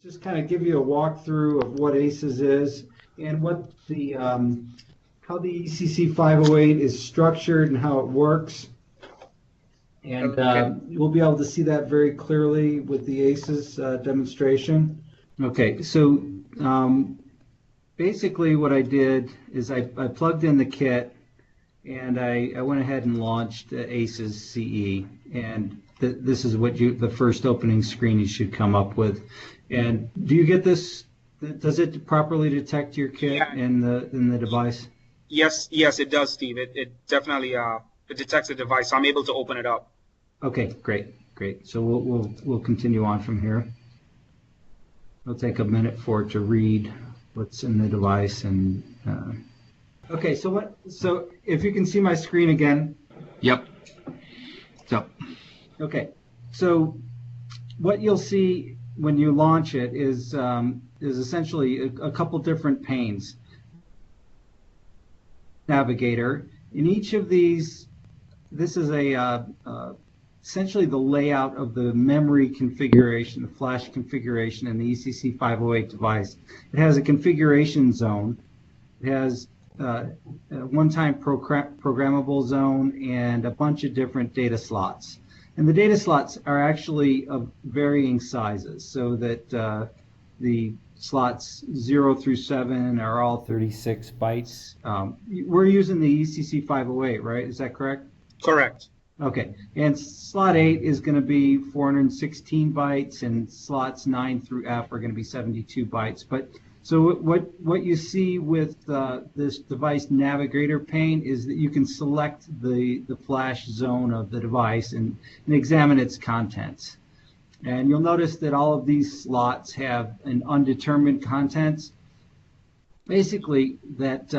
just kind of give you a walkthrough of what ACES is and what the how the ECC 508 is structured and how it works. And we'll be able to see that very clearly with the ACES demonstration. Okay, so basically what I did is I plugged in the kit and I went ahead and launched ACES CE, and this is what the first opening screen you should come up with. And do you get this? Does it properly detect your kit in the device? Yes, it does, Steve. It definitely it detects the device, so I'm able to open it up. Okay, great. So we'll continue on from here. It'll take a minute for it to read what's in the device. And okay, so if you can see my screen again. Yep. So. Okay, so what you'll see when you launch it is essentially a couple different panes. Navigator. In each of these, this is essentially the layout of the memory configuration, the flash configuration in the ECC 508 device. It has a configuration zone. It has a one-time programmable zone and a bunch of different data slots. And the data slots are actually of varying sizes, so that the slots 0 through 7 are all 36 bytes. We're using the ECC 508, right? Is that correct? Correct. Okay. And slot 8 is going to be 416 bytes, and slots 9 through F are going to be 72 bytes. But so what you see with this device navigator pane is that you can select the flash zone of the device and examine its contents. And you'll notice that all of these slots have an undetermined contents. Basically, that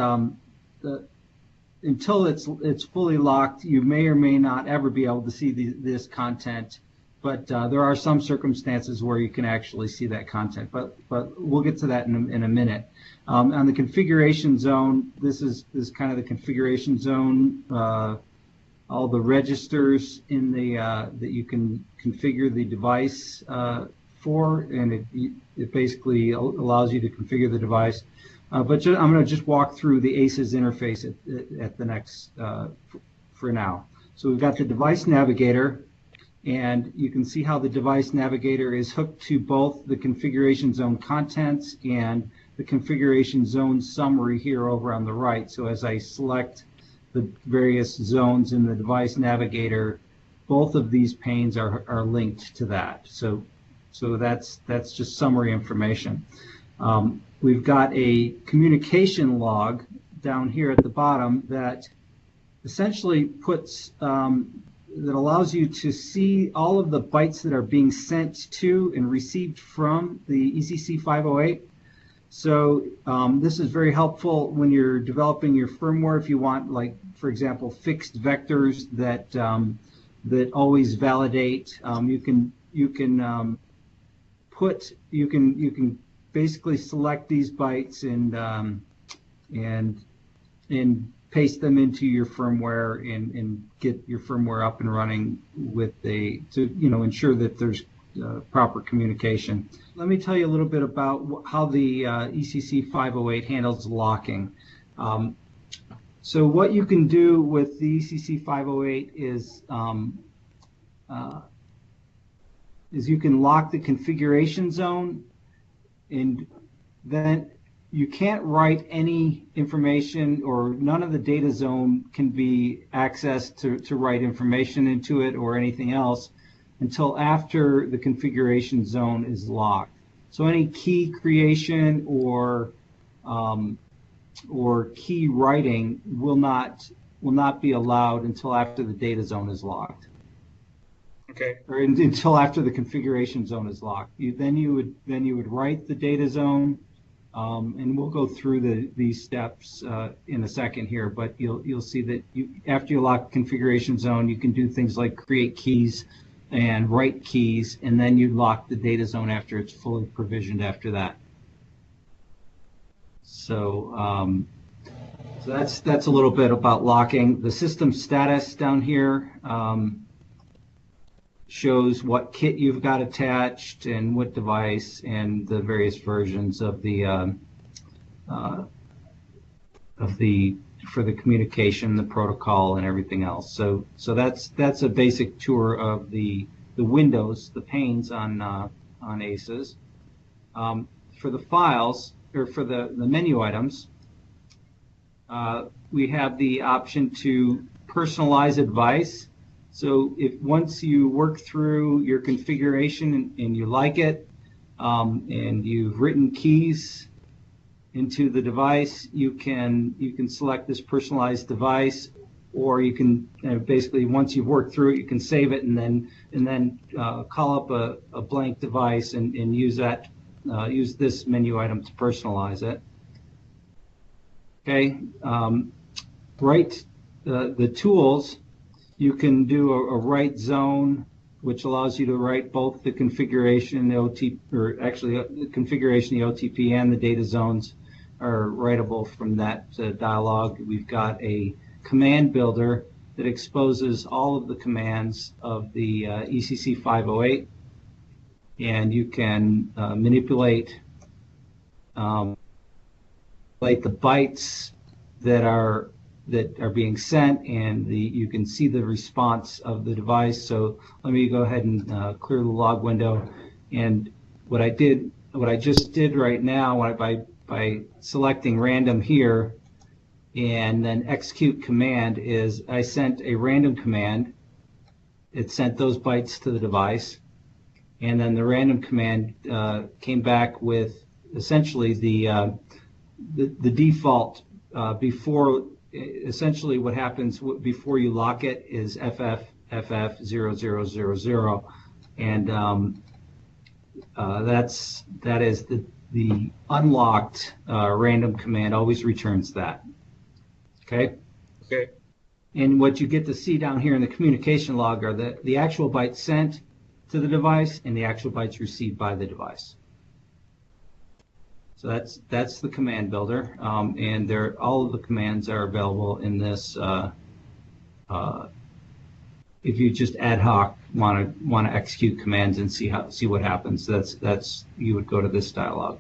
until it's fully locked, you may or may not ever be able to see this content. But there are some circumstances where you can actually see that content. But we'll get to that in a minute. On the configuration zone, this is kind of the configuration zone. All the registers in the that you can configure the device for, and it basically allows you to configure the device. But I'm going to just walk through the ACES interface at the next for now. So we've got the device navigator, and you can see how the device navigator is hooked to both the configuration zone contents and the configuration zone summary here over on the right. So as I select the various zones in the device navigator, both of these panes are linked to that. So that's just summary information. We've got a communication log down here at the bottom that essentially puts that allows you to see all of the bytes that are being sent to and received from the ECC 508. So this is very helpful when you're developing your firmware. If you want, like, for example, fixed vectors that that always validate, you can basically select these bytes and paste them into your firmware and get your firmware up and running with to ensure that there's proper communication. Let me tell you a little bit about how the ECC 508 handles locking. So what you can do with the ECC 508 is you can lock the configuration zone, and then you can't write any information, or none of the data zone can be accessed to write information into it or anything else until after the configuration zone is locked. So any key creation or key writing will not be allowed until after the data zone is locked. Okay. Or until after the configuration zone is locked. Then you would write the data zone, and we'll go through these steps in a second here. But you'll see that after you lock the configuration zone, you can do things like create keys and write keys, and then you lock the data zone after it's fully provisioned after that. So that's a little bit about locking. The system status down here. shows what kit you've got attached and what device and the various versions of the for the communication, the protocol, and everything else. So that's a basic tour of the windows, the panes on ACES. For the files, or for the menu items, we have the option to personalize advice. So if once you work through your configuration and you like it, and you've written keys into the device, you can select this personalized device, or you can basically, once you've worked through it, you can save it and then call up a blank device and use that use this menu item to personalize it. Okay, the tools, you can do a write zone, which allows you to write both the configuration, the the configuration, the OTP, and the data zones are writable from that dialog. We've got a command builder that exposes all of the commands of the ECC 508, and you can manipulate the bytes that are being sent, and you can see the response of the device. So let me go ahead and clear the log window. And what I just did right now, by selecting random here and then execute command, is I sent a random command. It sent those bytes to the device, and then the random command came back with essentially the default before. Essentially, what happens before you lock it is FFFF0000, and that is the unlocked random command always returns that. Okay. Okay. And what you get to see down here in the communication log are the actual bytes sent to the device and the actual bytes received by the device. So that's the command builder, and all of the commands are available in this. If you just ad hoc want to execute commands and see what happens, that's you would go to this dialog.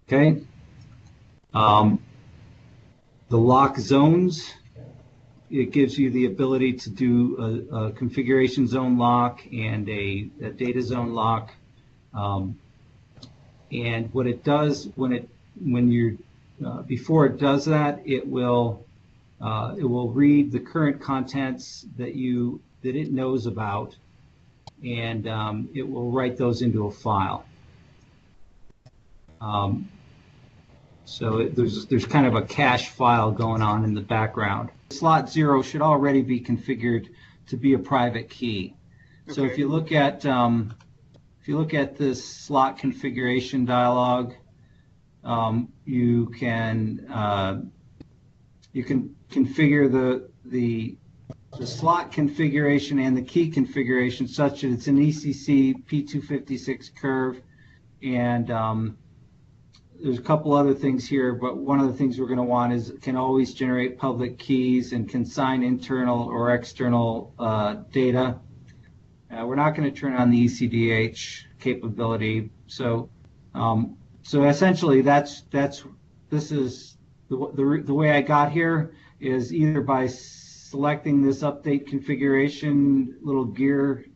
Okay. The lock zones, it gives you the ability to do a configuration zone lock and a data zone lock. And what it does before it does that, it will read the current contents that it knows about, and it will write those into a file. So there's kind of a cache file going on in the background. Slot 0 should already be configured to be a private key. Okay. So if you look at this slot configuration dialog, you can configure the slot configuration and the key configuration such that it's an ECC P256 curve, and there's a couple other things here, but one of the things we're going to want is can always generate public keys and can sign internal or external data. We're not going to turn on the ECDH capability. So essentially this is the way I got here is either by selecting this update configuration little gear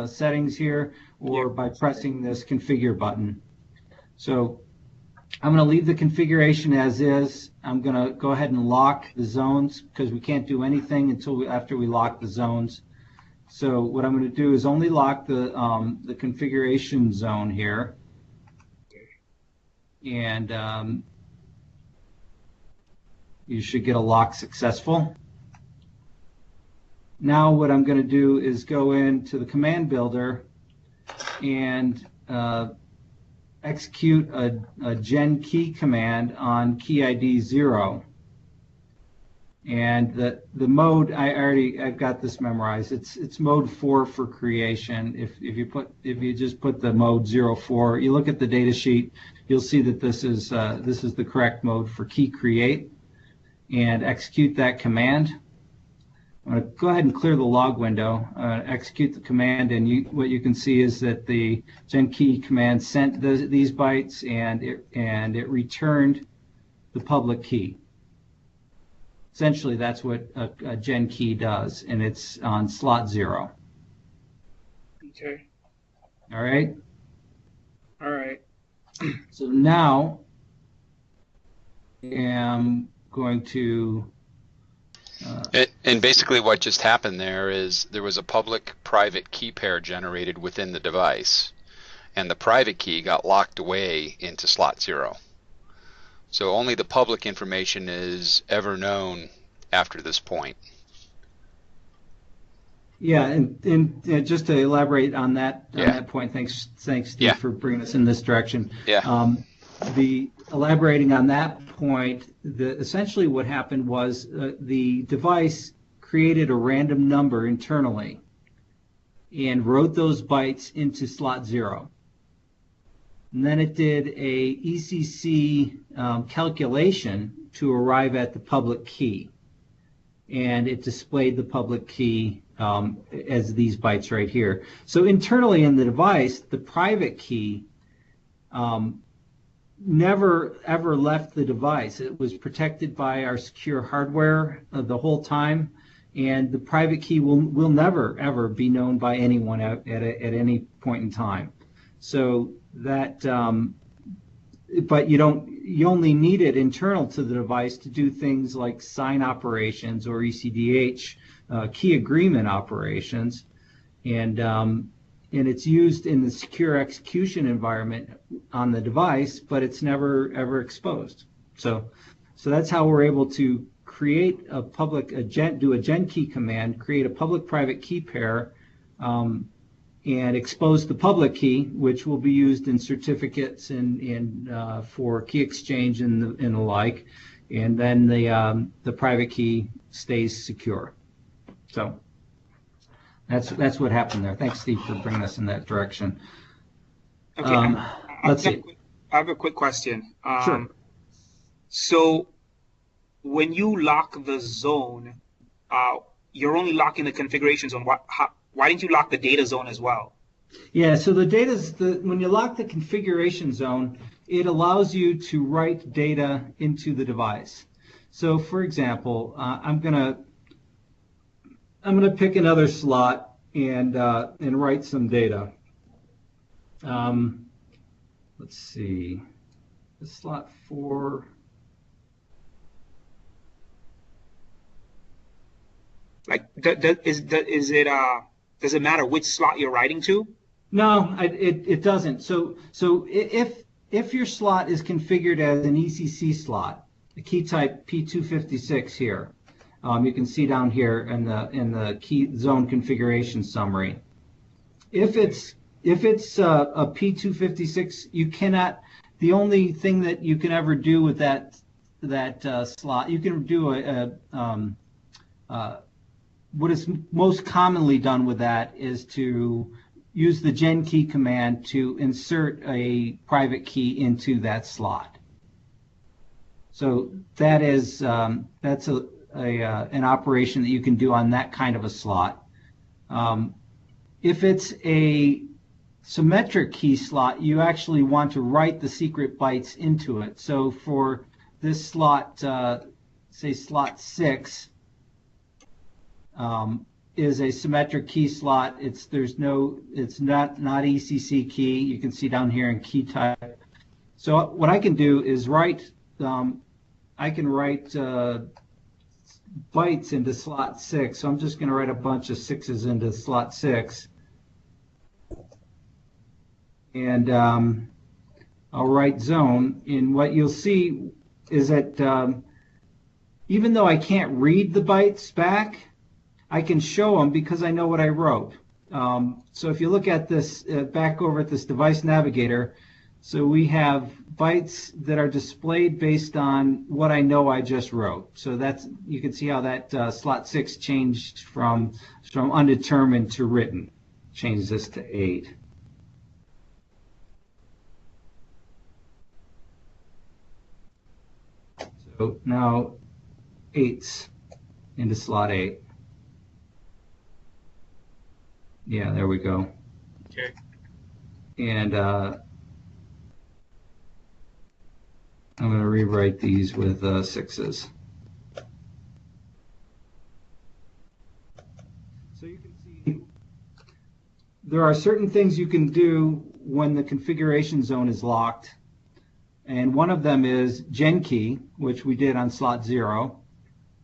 settings here, or by pressing this configure button. So I'm going to leave the configuration as is. I'm going to go ahead and lock the zones because we can't do anything after we lock the zones. So what I'm going to do is only lock the configuration zone here, and you should get a lock successful. Now what I'm going to do is go into the command builder and execute a gen key command on key ID 0. And the mode, I've got this memorized. It's mode 4 for creation. If you just put the mode 04, you look at the data sheet, you'll see that this is the correct mode for key create, and execute that command. I'm going to go ahead and clear the log window, execute the command, and what you can see is that the gen key command sent these bytes, and it returned the public key. Essentially, that's what a gen key does, and it's on slot 0. Okay. All right. All right. So now I am going to. And basically what just happened there is there was a public-private key pair generated within the device, and the private key got locked away into slot 0. So only the public information is ever known after this point. Yeah, and just to elaborate on that point, thanks Steve for bringing us in this direction. Yeah. Elaborating on that point, essentially what happened was the device created a random number internally and wrote those bytes into slot 0. And then it did a ECC calculation to arrive at the public key. And it displayed the public key as these bytes right here. So internally in the device, the private key never ever left the device. It was protected by our secure hardware the whole time, and the private key will never ever be known by anyone at any point in time. So that, but you only need it internal to the device to do things like sign operations or ECDH key agreement operations, and it's used in the secure execution environment on the device, but it's never ever exposed. So that's how we're able to create do a gen key command, create a public-private key pair, and expose the public key, which will be used in certificates and for key exchange and the like, and then the private key stays secure. So that's what happened there. Thanks, Steve, for bringing us in that direction. Okay. Let's see. I have a quick question. Sure. So when you lock the zone, you're only locking the configuration zone. Why didn't you lock the data zone as well? Yeah, so when you lock the configuration zone, it allows you to write data into the device. So for example, I'm gonna pick another slot and write some data. Let's see, the slot 4. Like, does it matter which slot you're writing to? No, it doesn't. So if your slot is configured as an ECC slot, the key type P256 here, you can see down here in the key zone configuration summary. If it's a P256, you cannot. The only thing that you can ever do with that slot, you can do what is most commonly done with that is to use the gen key command to insert a private key into that slot. So that is that's an operation that you can do on that kind of a slot. If it's a symmetric key slot, you actually want to write the secret bytes into it. So for this slot, say slot 6, is a symmetric key slot. It's not ECC key. You can see down here in key type. So what I can do is write bytes into slot 6. So I'm just going to write a bunch of 6s into slot 6, and I'll write zone. And what you'll see is that even though I can't read the bytes back, I can show them because I know what I wrote. So if you look at this, back over at this device navigator, so we have bytes that are displayed based on what I know I just wrote. So you can see how that slot 6 changed from undetermined to written. Change this to 8. So now 8's into slot 8. Yeah, there we go. Okay. And I'm going to rewrite these with 6s. So you can see there are certain things you can do when the configuration zone is locked. And one of them is gen key, which we did on slot 0.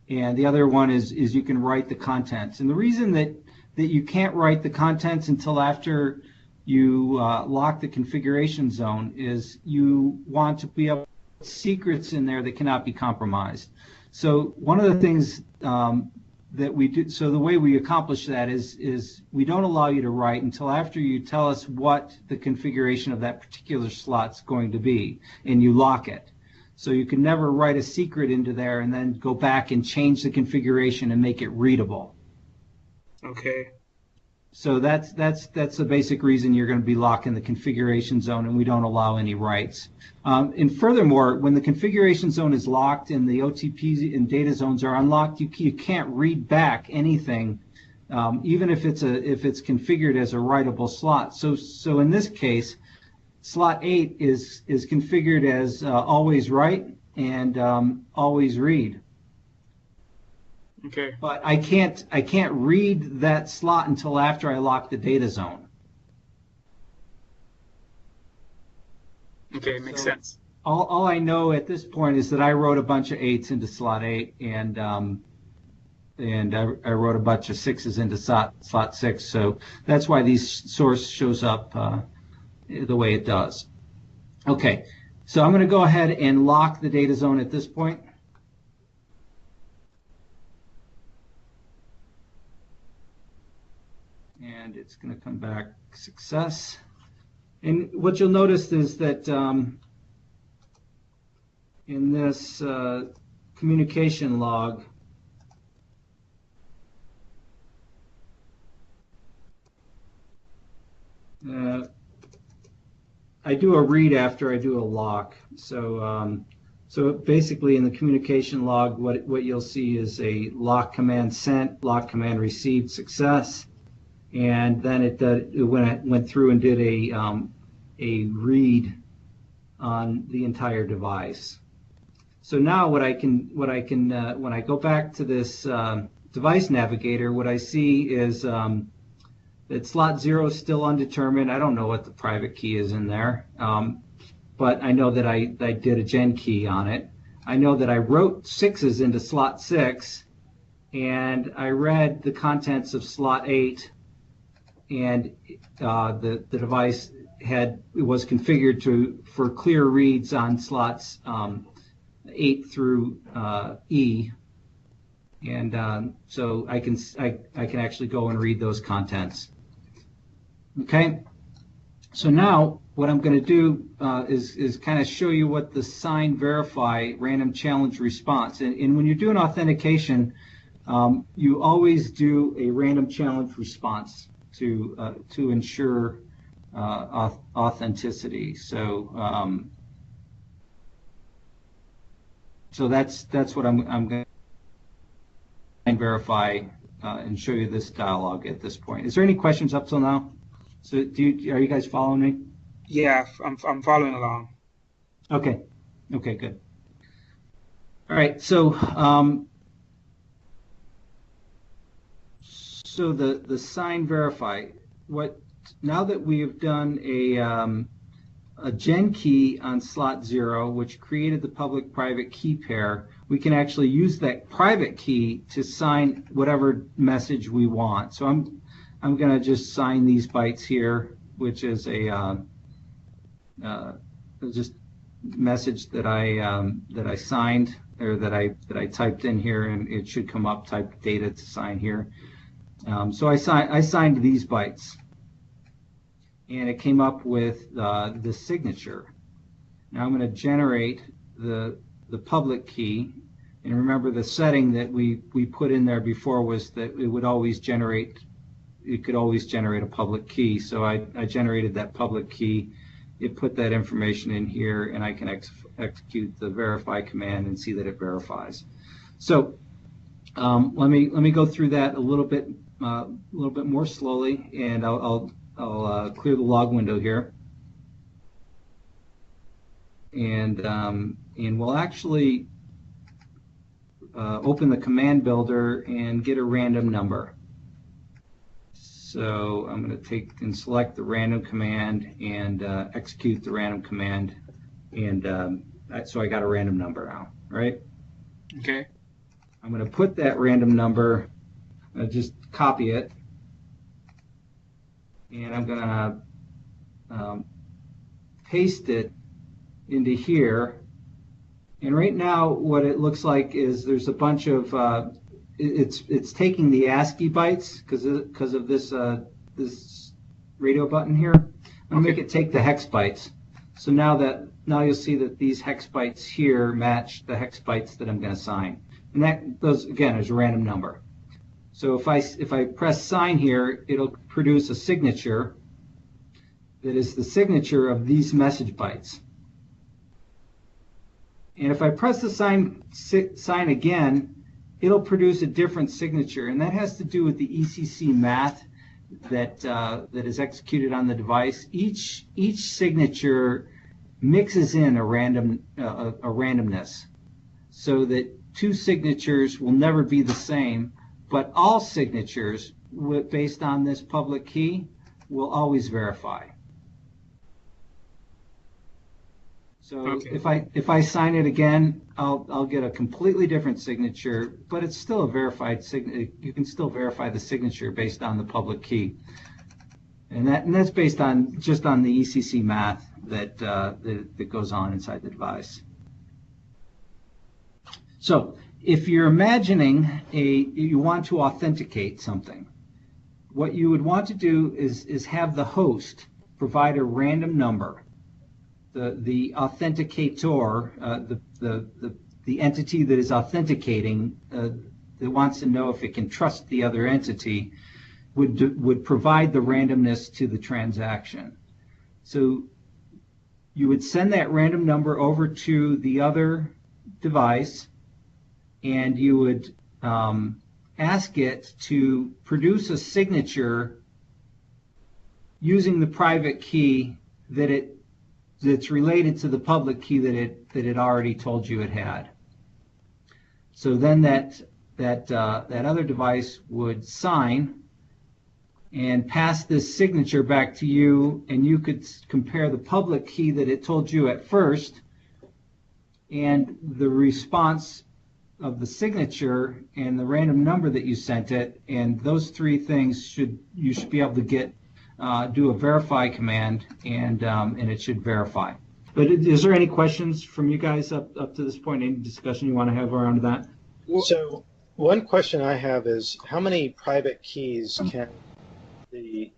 And the other one is you can write the contents. And the reason that you can't write the contents until after you lock the configuration zone is you want to be able to put secrets in there that cannot be compromised. So one of the things that we do, so the way we accomplish that is we don't allow you to write until after you tell us what the configuration of that particular slot's going to be, and you lock it. So you can never write a secret into there and then go back and change the configuration and make it readable. Okay. So that's the basic reason you're going to be locking the configuration zone, and we don't allow any writes. And furthermore, when the configuration zone is locked and the OTPs and data zones are unlocked, you can't read back anything, even if it's configured as a writable slot. So in this case, slot 8 is configured as always write and always read. Okay. But I can't read that slot until after I lock the data zone. Okay, makes sense. All I know at this point is that I wrote a bunch of 8s into slot 8, and I wrote a bunch of 6s into slot 6. So that's why these source shows up the way it does. Okay, so I'm going to go ahead and lock the data zone at this point. And it's going to come back success. And what you'll notice is that in this communication log, I do a read after I do a lock. So so basically in the communication log, what you'll see is a lock command sent, lock command received, success. And then it went through and did a read on the entire device. So now when I go back to this device navigator, what I see is that slot 0 is still undetermined. I don't know what the private key is in there, but I know that I did a gen key on it. I know that I wrote 6s into slot 6, and I read the contents of slot 8. And the device was configured for clear reads on slots 8 through E, and so I can actually go and read those contents. Okay, so now what I'm going to do is kind of show you what the sign verify random challenge response. And when you're doing authentication, you always do a random challenge response to ensure authenticity. So so that's what I'm going to verify and show you this dialogue at this point. Is there any questions up till now? So are you guys following me? Yeah, I'm following along. Okay. Okay, good. All right. So so the sign verify, now that we have done a gen key on slot 0, which created the public private key pair, we can actually use that private key to sign whatever message we want. So I'm going to just sign these bytes here, which is a just message that I signed, or that I typed in here, and it should come up, type data to sign here. So I signed these bytes, and it came up with the signature. Now I'm going to generate the public key, and remember the setting that we put in there before was that it could always generate a public key. So I generated that public key. It put that information in here, and I can execute the verify command and see that it verifies. So let me go through that a little bit a little bit more slowly, and I'll clear the log window here, and we'll actually open the command builder and get a random number. So I'm going to take and select the random command and execute the random command, and so I got a random number now, right? Okay. I'm going to put that random number, just copy it, and I'm going to paste it into here. And right now, what it looks like is there's a bunch of it's taking the ASCII bytes because of this this radio button here. I'm going to make it take the hex bytes. So now you'll see that these hex bytes here match the hex bytes that I'm going to sign, and that goes again as a random number. So if I press sign here, it'll produce a signature that is the signature of these message bytes. And if I press the sign again, it'll produce a different signature, and that has to do with the ECC math that is executed on the device. Each signature mixes in a randomness, so that two signatures will never be the same, but all signatures based on this public key will always verify. So if I sign it again, I'll get a completely different signature, but it's still a verified signature. You can still verify the signature based on the public key, and that's based on just on the ECC math that goes on inside the device. So if you're imagining you want to authenticate something, what you would want to do is have the host provide a random number. The authenticator, the entity that is authenticating, that wants to know if it can trust the other entity, would provide the randomness to the transaction. So you would send that random number over to the other device, and you would ask it to produce a signature using the private key that's related to the public key that it already told you it had. So then that other device would sign and pass this signature back to you, and you could compare the public key that it told you at first and the response of the signature and the random number that you sent it, and those three things you should be able to get do a verify command, and it should verify. But is there any questions from you guys up to this point? Any discussion you want to have around that? So one question I have is, how many private keys can the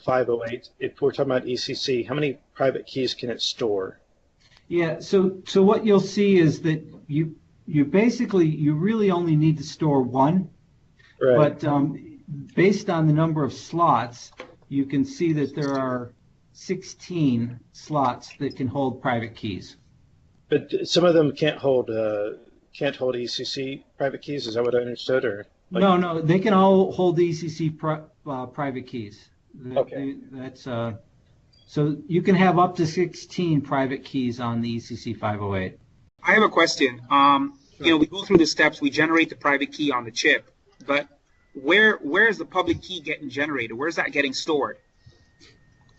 508, if we're talking about ECC, how many private keys can it store? Yeah, so what you'll see is that you really only need to store one, right. But based on the number of slots, you can see that there are 16 slots that can hold private keys. But some of them can't hold ECC private keys. Is that what I understood, or? Like... No, they can all hold ECC private keys. Okay. That's so you can have up to 16 private keys on the ECC 508. I have a question. We go through the steps. We generate the private key on the chip, but where is the public key getting generated? Where's that getting stored?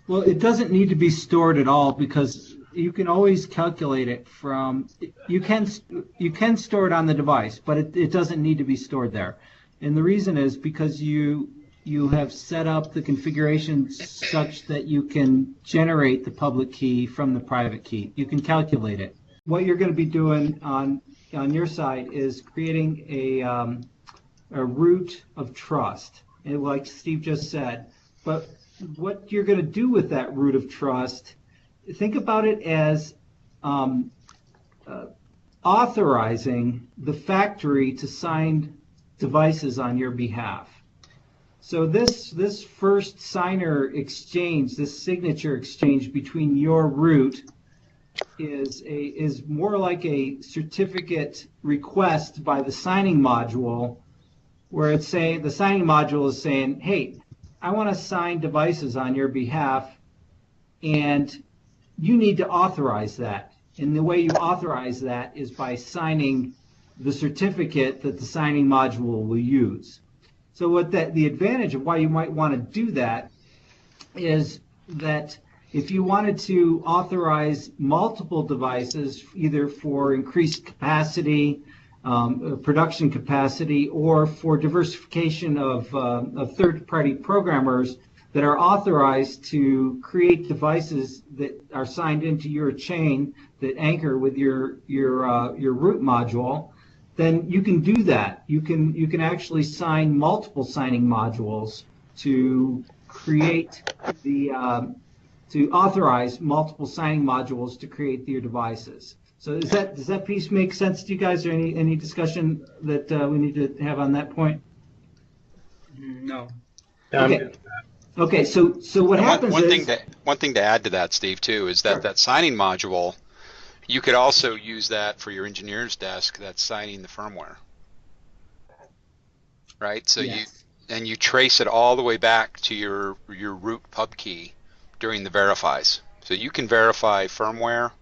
Well, it doesn't need to be stored at all, because you can always calculate it from. You can store it on the device, but it doesn't need to be stored there. And the reason is because you have set up the configuration such that you can generate the public key from the private key. You can calculate it. What you're going to be doing on your side is creating a root of trust, and like Steve just said. But what you're going to do with that root of trust, think about it as authorizing the factory to sign devices on your behalf. So this first signer exchange, this signature exchange between your root is more like a certificate request by the signing module where it's saying the signing module is saying, hey, I want to sign devices on your behalf, and you need to authorize that. And the way you authorize that is by signing the certificate that the signing module will use. So what the advantage of why you might want to do that is that if you wanted to authorize multiple devices, either for increased capacity, production capacity, or for diversification of third-party programmers that are authorized to create devices that are signed into your chain that anchor with your root module, then you can do that. You can actually sign multiple signing modules to create to authorize multiple signing modules to create your devices. So does that piece make sense to you guys, or any discussion that we need to have on that point? No. Okay. Okay. So what happens is one thing to add to that, Steve, too, is that Sure. that signing module, you could also use that for your engineer's desk that's signing the firmware, right? So Yes. you trace it all the way back to your root pub key during the verifies. So you can verify firmware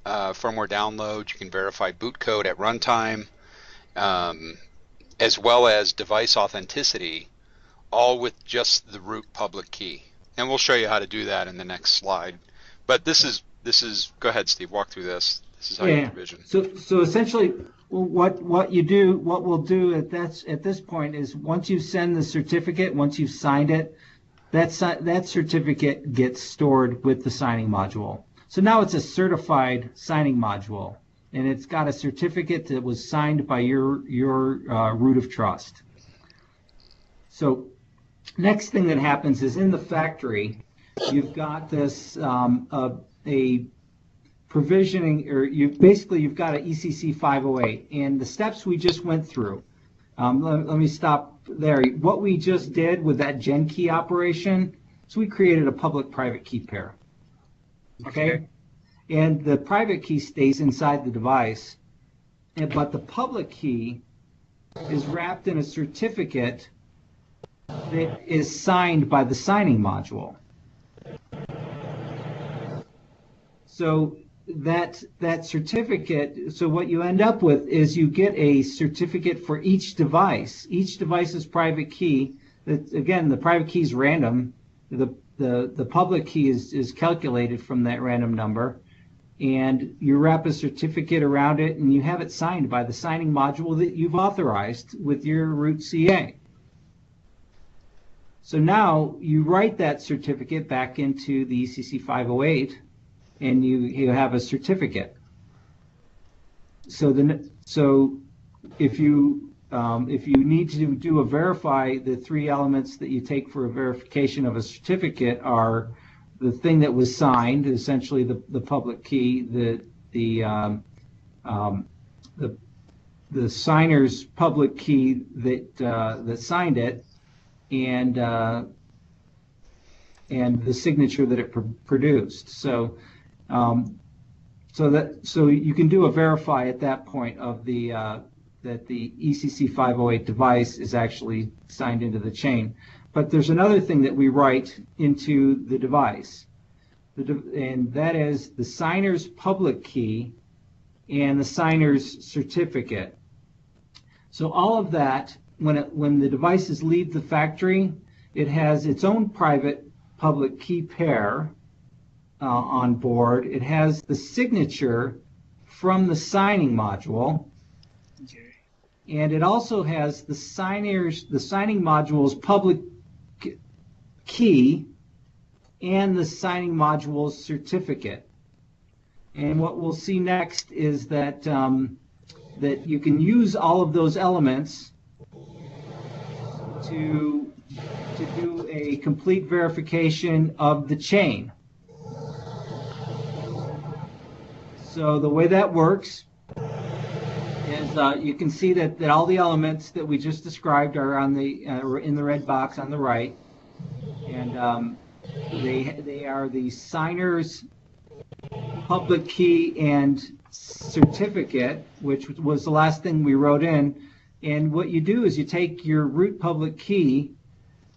download, you can verify boot code at runtime, as well as device authenticity, all with just the root public key. And we'll show you how to do that in the next slide. But this is go ahead, Steve, walk through this. This is how you provision. So essentially, what we'll do at this point is, once you send the certificate, once you've signed it, that certificate gets stored with the signing module. So now it's a certified signing module, and it's got a certificate that was signed by your root of trust. So next thing that happens is, in the factory, you've got this a provisioning, or you've got an ECC 508, and the steps we just went through. Let me stop there. What we just did with that gen key operation is we created a public-private key pair. Okay? And the private key stays inside the device, but the public key is wrapped in a certificate that is signed by the signing module. So that certificate, so what you end up with is you get a certificate for each device. Each device's private key, again, the private key is random. The public key is calculated from that random number, and you wrap a certificate around it, and you have it signed by the signing module that you've authorized with your root CA. So now you write that certificate back into the ECC 508, and you have a certificate. So if you need to do a verify, the three elements that you take for a verification of a certificate are the thing that was signed, essentially the public key, the signer's public key that signed it, and the signature that it produced. So you can do a verify at that point of that the ECC 508 device is actually signed into the chain. But there's another thing that we write into the device, and that is the signer's public key and the signer's certificate. So all of that, when the devices leave the factory, it has its own private public key pair on board. It has the signature from the signing module, and it also has the signing module's public key and the signing module's certificate. And what we'll see next is that that you can use all of those elements to do a complete verification of the chain. So the way that works is you can see that all the elements that we just described are on the in the red box on the right, and they are the signer's public key and certificate, which was the last thing we wrote in. And what you do is you take your root public key.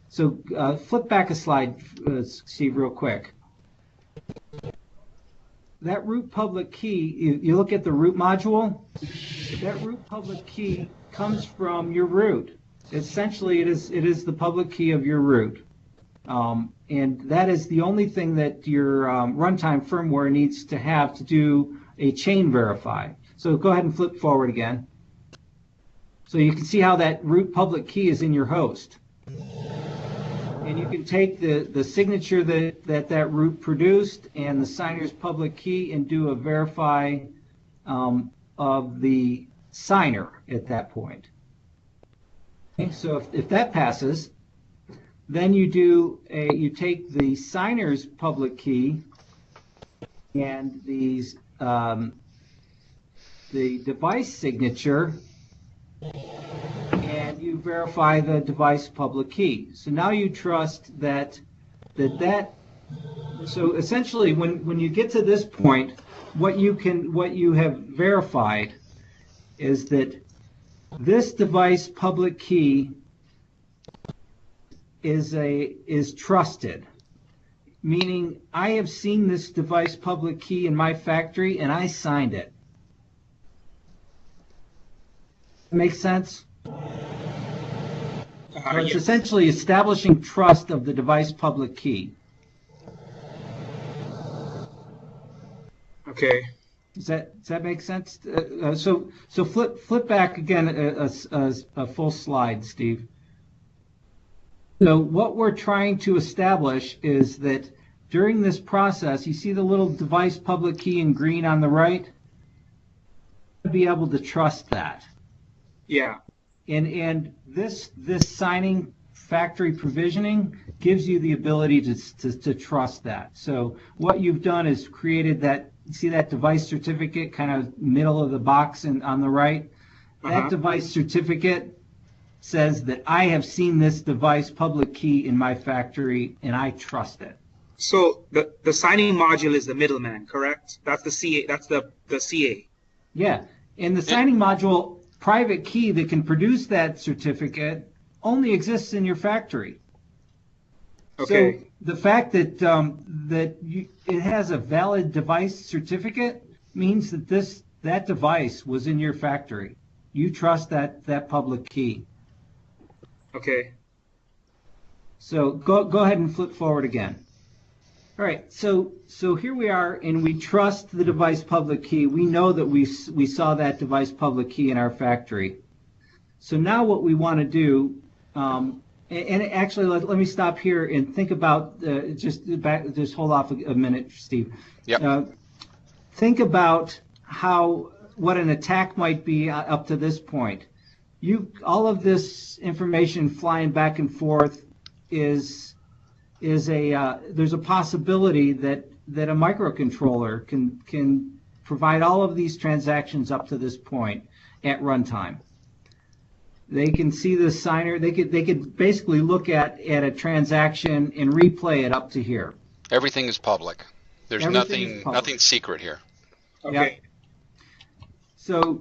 So flip back a slide, Steve, real quick. That root public key, you look at the root module, that root public key comes from your root. Essentially, it is the public key of your root. And that is the only thing that your runtime firmware needs to have to do a chain verify. So go ahead and flip forward again. So you can see how that root public key is in your host. And you can take the signature that root produced and the signer's public key and do a verify of the signer at that point. Okay, so if that passes, then you take the signer's public key and the device signature, and you verify the device public key. So now you trust that. So essentially, when you get to this point, what you have verified is that this device public key is trusted, meaning I have seen this device public key in my factory and I signed it. Make sense? So it's essentially establishing trust of the device public key. Okay. Does that make sense? So flip back again a full slide, Steve. So what we're trying to establish is that during this process, you see the little device public key in green on the right? Be able to trust that. Yeah. And this signing factory provisioning gives you the ability to trust that. So what you've done is created that, see that device certificate kind of middle of the box and on the right? That device certificate says that I have seen this device public key in my factory and I trust it. So the signing module is the middleman, correct? That's the CA. That's the CA. Yeah. And the signing module private key that can produce that certificate only exists in your factory. Okay. So the fact that it has a valid device certificate means that that device was in your factory. You trust that public key. Okay. So go ahead and flip forward again. All right. So here we are, and we trust the device public key. We know that we saw that device public key in our factory. So now what we want to do, and actually let me stop here and think about just hold off a minute, Steve. Yep. Think about what an attack might be up to this point. All of this information flying back and forth there's a possibility that a microcontroller can provide all of these transactions up to this point at runtime. They can see the signer. They could basically look at a transaction and replay it up to here. Everything is public. There's nothing secret here. Okay. Yep.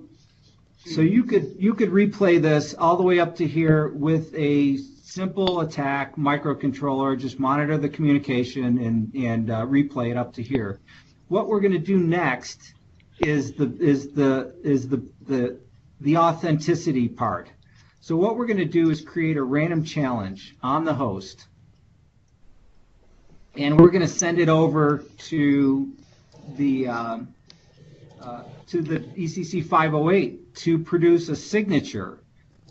So you could replay this all the way up to here with a simple attack microcontroller. Just monitor the communication and replay it up to here. What we're going to do next is the authenticity part. So what we're going to do is create a random challenge on the host, and we're going to send it over to the ECC 508 to produce a signature.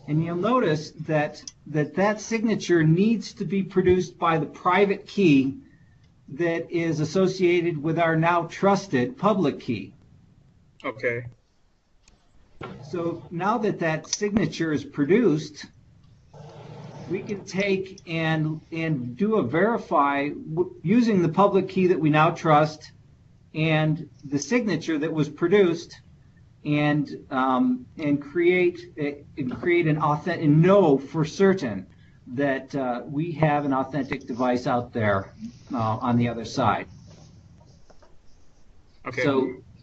And you'll notice that signature needs to be produced by the private key that is associated with our now trusted public key. Okay. So now that signature is produced, we can take and do a verify using the public key that we now trust and the signature that was produced, and create an authentic, and know for certain that we have an authentic device out there on the other side. Okay.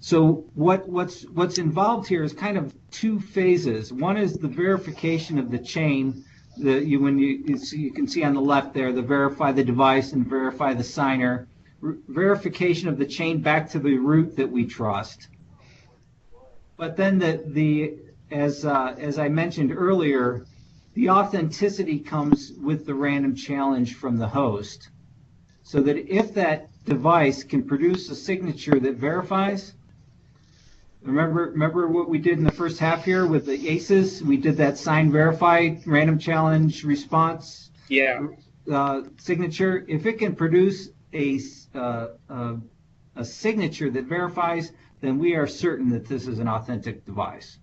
So what's involved here is kind of two phases. One is the verification of the chain. You can see on the left there, the verify the device and verify the signer. Verification of the chain back to the root that we trust. But then as I mentioned earlier, the authenticity comes with the random challenge from the host. So that if that device can produce a signature that verifies, remember what we did in the first half here with the ACEs? We did that sign verify random challenge response signature. If it can produce a signature that verifies, then we are certain that this is an authentic device.